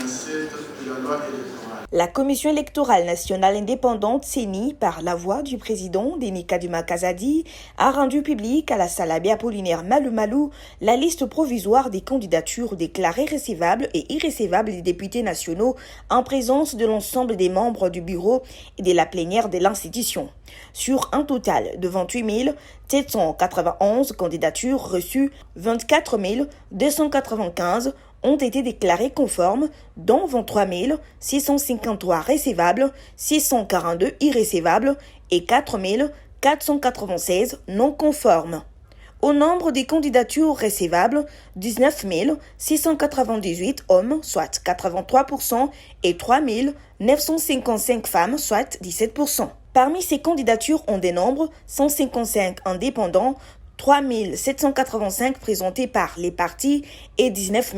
27 de la loi électorale. La Commission électorale nationale indépendante, CENI, par la voix du président Denis Kadima Kazadi, a rendu public à la salle Abbé Apollinaire Malou Malou la liste provisoire des candidatures déclarées recevables et irrecevables des députés nationaux en présence de l'ensemble des membres du bureau et de la plénière de l'institution. Sur un total de 28 791 candidatures reçues, 24 295 ont été déclarés conformes, dont 23 653 recevables, 642 irrecevables et 4 496 non conformes. Au nombre des candidatures recevables, 19 698 hommes, soit 83%, et 3 955 femmes, soit 17%. Parmi ces candidatures, on dénombre 155 indépendants, 3 785 présentés par les partis et 19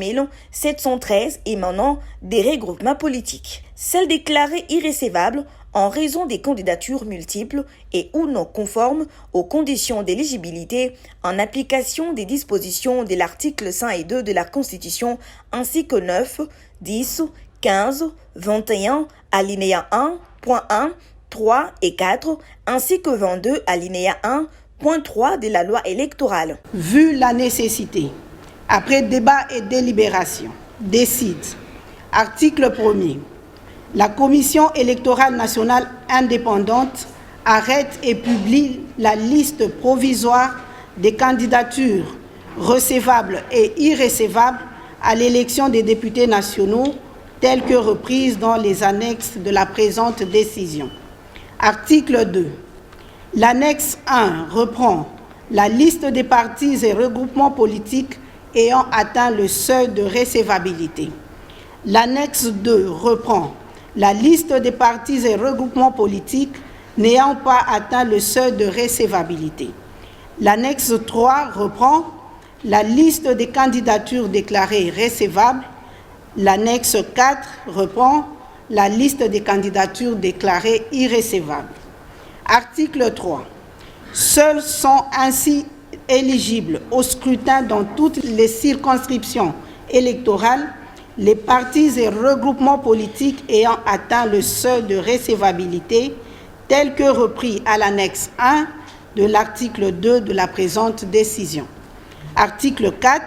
713 émanant des regroupements politiques. Celles déclarées irrecevables en raison des candidatures multiples et ou non conformes aux conditions d'éligibilité en application des dispositions de l'article 102 de la Constitution ainsi que 9, 10, 15, 21, alinéa 1.1, 3 et 4, ainsi que 22, alinéa 1, Point 3 de la loi électorale. Vu la nécessité, après débat et délibération, décide, article 1er, la Commission électorale nationale indépendante arrête et publie la liste provisoire des candidatures recevables et irrecevables à l'élection des députés nationaux telles que reprises dans les annexes de la présente décision. Article 2. L'annexe 1 reprend la liste des partis et regroupements politiques ayant atteint le seuil de recevabilité. L'annexe 2 reprend la liste des partis et regroupements politiques n'ayant pas atteint le seuil de recevabilité. L'annexe 3 reprend la liste des candidatures déclarées recevables. L'annexe 4 reprend la liste des candidatures déclarées irrecevables. Article 3. Seuls sont ainsi éligibles au scrutin dans toutes les circonscriptions électorales les partis et regroupements politiques ayant atteint le seuil de recevabilité tel que repris à l'annexe 1 de l'article 2 de la présente décision. Article 4.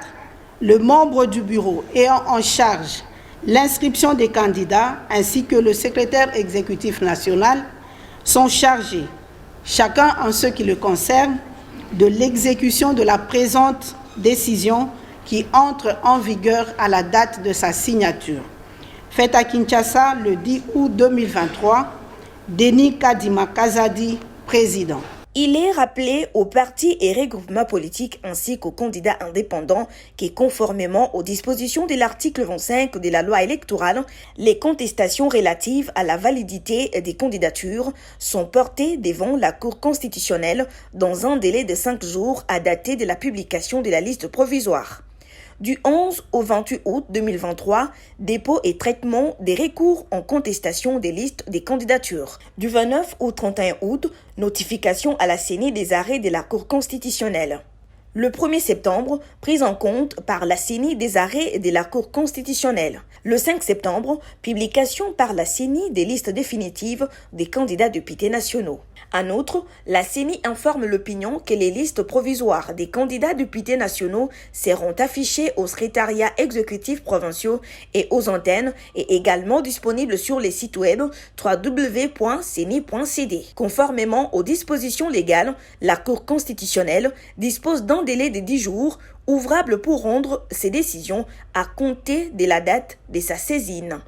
Le membre du bureau ayant en charge l'inscription des candidats ainsi que le secrétaire exécutif national sont chargés, chacun en ce qui le concerne, de l'exécution de la présente décision qui entre en vigueur à la date de sa signature. Faite à Kinshasa le 10 août 2023, Denis Kadima Kazadi, président. Il est rappelé aux partis et regroupements politiques ainsi qu'aux candidats indépendants que, conformément aux dispositions de l'article 25 de la loi électorale, les contestations relatives à la validité des candidatures sont portées devant la Cour constitutionnelle dans un délai de 5 jours à dater de la publication de la liste provisoire. Du 11 au 28 août 2023, dépôt et traitement des recours en contestation des listes des candidatures. Du 29 au 31 août, notification à la CENI des arrêts de la Cour constitutionnelle. Le 1er septembre, prise en compte par la CENI des arrêts de la Cour constitutionnelle. Le 5 septembre, publication par la CENI des listes définitives des candidats députés nationaux. En outre, la CENI informe l'opinion que les listes provisoires des candidats députés nationaux seront affichées aux secrétariats exécutifs provinciaux et aux antennes et également disponibles sur les sites web www.ceni.cd. Conformément aux dispositions légales, la Cour constitutionnelle dispose d'un délai de 10 jours ouvrable pour rendre ses décisions à compter de la date de sa saisine.